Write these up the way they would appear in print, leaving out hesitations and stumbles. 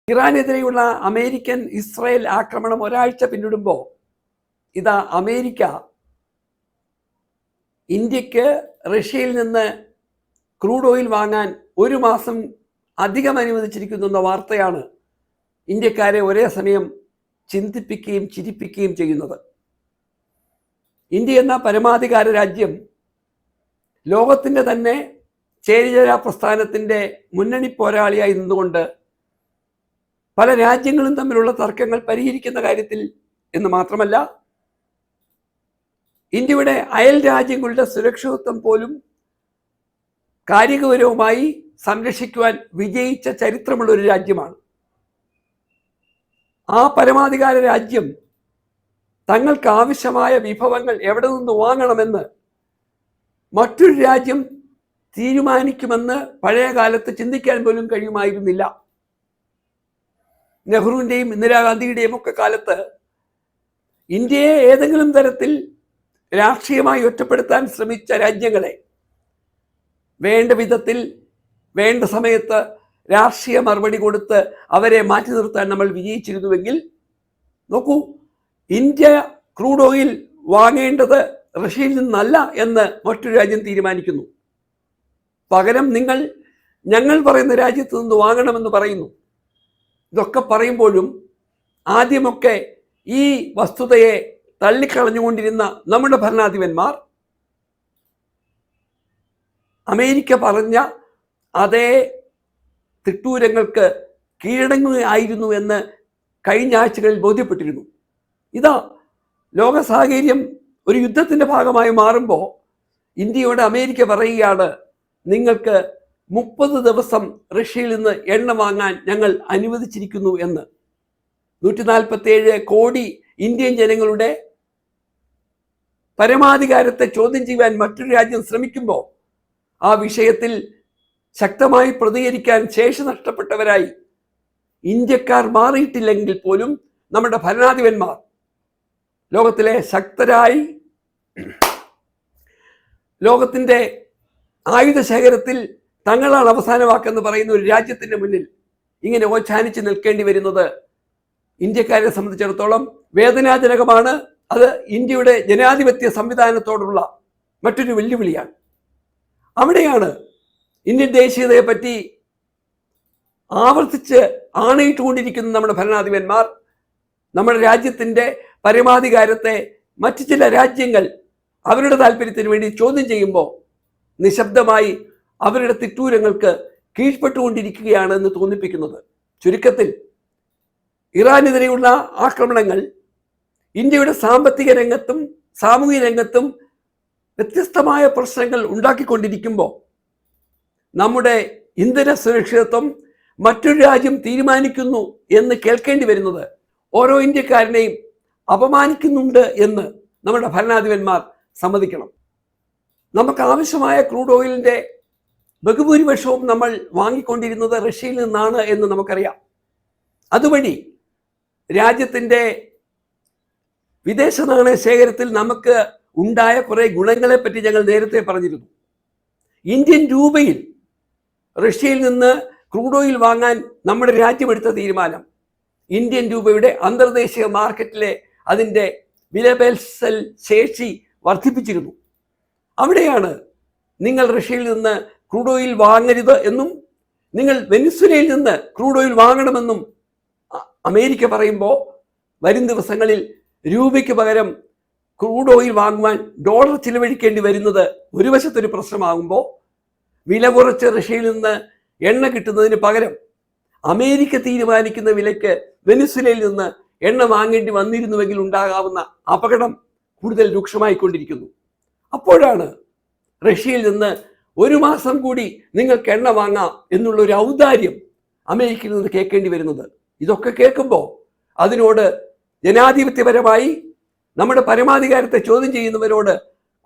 ഇറാനെതിരെയുള്ള American Israel ആക്രമണം ഒരാഴ്ച പിന്നിടുമ്പോൾ ഇതാ അമേരിക്ക ഇന്ത്യക്ക് റഷ്യയിൽ നിന്ന് ക്രൂഡ് ഓയിൽ വാങ്ങാൻ 1 മാസം അധികം അനുവദിച്ചിരിക്കുന്നു എന്ന വാർത്തയാണ് ഇന്ത്യക്കാരെ ഒരേ സമയം ചിന്തിപ്പിക്കുകയും ചിരിപ്പിക്കുകയും ചെയ്യുന്നത്. ഇന്ത്യ എന്ന പരമാധികാര രാജ്യം ലോകത്തിൻ്റെ തന്നെ ചേരിചേരാ പ്രസ്ഥാനത്തിൻ്റെ മുന്നണി പോരാളിയായി നിന്നുകൊണ്ട് പല രാജ്യങ്ങളും തമ്മിലുള്ള തർക്കങ്ങൾ പരിഹരിക്കുന്ന കാര്യത്തിൽ എന്ന് മാത്രമല്ല ഇന്ത്യയുടെ അയൽ രാജ്യങ്ങളുടെ സുരക്ഷിതത്വം പോലും കാര്യഗൗരവമായി സംരക്ഷിക്കുവാൻ വിജയിച്ച ചരിത്രമുള്ള ഒരു രാജ്യമാണ്. ആ പരമാധികാര രാജ്യം തങ്ങൾക്ക് ആവശ്യമായ വിഭവങ്ങൾ എവിടെ നിന്ന് വാങ്ങണമെന്ന് മറ്റൊരു രാജ്യം തീരുമാനിക്കുമെന്ന് പഴയ കാലത്ത് ചിന്തിക്കാൻ പോലും കഴിയുമായിരുന്നില്ല. നെഹ്റുവിൻ്റെയും ഇന്ദിരാഗാന്ധിയുടെയും ഒക്കെ കാലത്ത് ഇന്ത്യയെ ഏതെങ്കിലും തരത്തിൽ രാഷ്ട്രീയമായി ഒറ്റപ്പെടുത്താൻ ശ്രമിച്ച രാജ്യങ്ങളെ വേണ്ട വിധത്തിൽ വേണ്ട സമയത്ത് രാഷ്ട്രീയ മറുപടി കൊടുത്ത് അവരെ മാറ്റി നിർത്താൻ നമ്മൾ വിജയിച്ചിരുന്നുവെങ്കിൽ നോക്കൂ, ഇന്ത്യ ക്രൂഡ് ഓയിൽ വാങ്ങേണ്ടത് റഷ്യയിൽ നിന്നല്ല എന്ന് മറ്റൊരു രാജ്യം തീരുമാനിക്കുന്നു. പകരം ഞങ്ങൾ പറയുന്ന രാജ്യത്ത് നിന്ന് വാങ്ങണമെന്ന് പറയുന്നു. ഇതൊക്കെ പറയുമ്പോഴും ആദ്യമൊക്കെ ഈ വസ്തുതയെ തള്ളിക്കളഞ്ഞുകൊണ്ടിരുന്ന നമ്മുടെ ഭരണാധിപന്മാർ അമേരിക്ക പറഞ്ഞ അതേ തിട്ടൂരങ്ങൾക്ക് കീഴടങ്ങുകയായിരുന്നു എന്ന് കഴിഞ്ഞ ആഴ്ചകളിൽ ബോധ്യപ്പെട്ടിരുന്നു. ഇതാ ലോക സാഹചര്യം ഒരു യുദ്ധത്തിൻ്റെ ഭാഗമായി മാറുമ്പോൾ ഇന്ത്യയോട് അമേരിക്ക പറയുകയാണ്, നിങ്ങൾക്ക് 30 ദിവസം റഷ്യയിൽ നിന്ന് എണ്ണ വാങ്ങാൻ ഞങ്ങൾ അനുവദിച്ചിരിക്കുന്നു എന്ന്. 147 കോടി ഇന്ത്യൻ ജനങ്ങളുടെ പരമാധികാരത്തെ ചോദ്യം ചെയ്യാൻ മറ്റൊരു രാജ്യം ശ്രമിക്കുമ്പോൾ ആ വിഷയത്തിൽ ശക്തമായി പ്രതികരിക്കാൻ ശേഷി നഷ്ടപ്പെട്ടവരായി ഇന്ത്യക്കാർ മാറിയിട്ടില്ലെങ്കിൽ പോലും നമ്മുടെ ഭരണാധിപന്മാർ ലോകത്തിലെ ശക്തരായി ലോകത്തിൻ്റെ ആയുധ ശേഖരത്തിൽ തങ്ങളാണ് അവസാന വാക്കെന്ന് പറയുന്ന ഒരു രാജ്യത്തിൻ്റെ മുന്നിൽ ഇങ്ങനെ ഓച്ഛാനിച്ച് നിൽക്കേണ്ടി വരുന്നത് ഇന്ത്യക്കാരെ സംബന്ധിച്ചിടത്തോളം വേദനാജനകമാണ്. അത് ഇന്ത്യയുടെ ജനാധിപത്യ സംവിധാനത്തോടുള്ള മറ്റൊരു വെല്ലുവിളിയാണ്. അവിടെയാണ് ഇന്ത്യൻ ദേശീയതയെ പറ്റി ആവർത്തിച്ച് ആണയിട്ടുകൊണ്ടിരിക്കുന്ന നമ്മുടെ ഭരണാധിപന്മാർ നമ്മുടെ രാജ്യത്തിൻ്റെ പരമാധികാരത്തെ മറ്റു ചില രാജ്യങ്ങൾ അവരുടെ താല്പര്യത്തിന് വേണ്ടി ചോദ്യം ചെയ്യുമ്പോൾ നിശബ്ദമായി അവരുടെ തിട്ടൂരങ്ങൾക്ക് കീഴ്പ്പെട്ടുകൊണ്ടിരിക്കുകയാണ് എന്ന് തോന്നിപ്പിക്കുന്നത്. ചുരുക്കത്തിൽ ഇറാനെതിരെയുള്ള ആക്രമണങ്ങൾ ഇന്ത്യയുടെ സാമ്പത്തിക രംഗത്തും സാമൂഹിക രംഗത്തും വ്യത്യസ്തമായ പ്രശ്നങ്ങൾ ഉണ്ടാക്കിക്കൊണ്ടിരിക്കുമ്പോൾ നമ്മുടെ ഇന്ധന സുരക്ഷിതത്വം മറ്റൊരു രാജ്യം തീരുമാനിക്കുന്നു എന്ന് കേൾക്കേണ്ടി വരുന്നത് ഓരോ ഇന്ത്യക്കാരനെയും അപമാനിക്കുന്നുണ്ട് എന്ന് നമ്മുടെ ഭരണാധിപന്മാർ സമ്മതിക്കണം. നമുക്ക് ആവശ്യമായ ക്രൂഡ് ഓയിലിൻ്റെ ബഹുഭൂരിപക്ഷവും നമ്മൾ വാങ്ങിക്കൊണ്ടിരുന്നത് റഷ്യയിൽ നിന്നാണ് എന്ന് നമുക്കറിയാം. അതുവഴി രാജ്യത്തിൻ്റെ വിദേശ നാണയ ശേഖരത്തിൽ നമുക്ക് ഉണ്ടായ കുറേ ഗുണങ്ങളെപ്പറ്റി ഞങ്ങൾ നേരത്തെ പറഞ്ഞിരുന്നു. ഇന്ത്യൻ രൂപയിൽ റഷ്യയിൽ നിന്ന് ക്രൂഡ് ഓയിൽ വാങ്ങാൻ നമ്മുടെ രാജ്യമെടുത്ത തീരുമാനം ഇന്ത്യൻ രൂപയുടെ അന്തർദേശീയ മാർക്കറ്റിലെ അതിൻ്റെ വിലപേശൽ ശേഷി വർദ്ധിപ്പിച്ചിരുന്നു. അവിടെയാണ് നിങ്ങൾ റഷ്യയിൽ നിന്ന് ക്രൂഡ് ഓയിൽ വാങ്ങരുത് എന്നും നിങ്ങൾ വെനിസ്വേലയിൽ നിന്ന് ക്രൂഡ് ഓയിൽ വാങ്ങണമെന്നും അമേരിക്ക പറയുമ്പോൾ വരും ദിവസങ്ങളിൽ രൂപയ്ക്ക് പകരം ക്രൂഡ് ഓയിൽ വാങ്ങുവാൻ ഡോളർ ചിലവഴിക്കേണ്ടി വരുന്നത് ഒരു വശത്തൊരു പ്രശ്നമാകുമ്പോൾ വില കുറച്ച് റഷ്യയിൽ നിന്ന് എണ്ണ കിട്ടുന്നതിന് പകരം അമേരിക്ക തീരുമാനിക്കുന്ന വിലയ്ക്ക് വെനിസ്വേലയിൽ നിന്ന് എണ്ണ വാങ്ങേണ്ടി വന്നിരുന്നുവെങ്കിൽ ഉണ്ടാകാവുന്ന അപകടം കൂടുതൽ രൂക്ഷമായിക്കൊണ്ടിരിക്കുന്നു. അപ്പോഴാണ് റഷ്യയിൽ നിന്ന് 1 മാസം കൂടി നിങ്ങൾക്ക് എണ്ണ വാങ്ങാം എന്നുള്ളൊരു ഔദാര്യം അമേരിക്കയിൽ നിന്ന് കേൾക്കേണ്ടി വരുന്നത്. ഇതൊക്കെ കേൾക്കുമ്പോൾ അതിനോട് ജനാധിപത്യപരമായി നമ്മുടെ പരമാധികാരത്തെ ചോദ്യം ചെയ്യുന്നവരോട്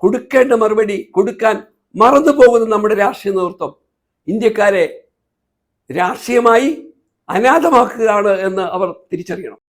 കൊടുക്കേണ്ട മറുപടി കൊടുക്കാൻ മറന്നു പോകുന്ന നമ്മുടെ രാഷ്ട്രീയ നേതൃത്വം ഇന്ത്യക്കാരെ രാഷ്ട്രീയമായി അനാഥമാക്കുകയാണ് എന്ന് അവർ തിരിച്ചറിയണം.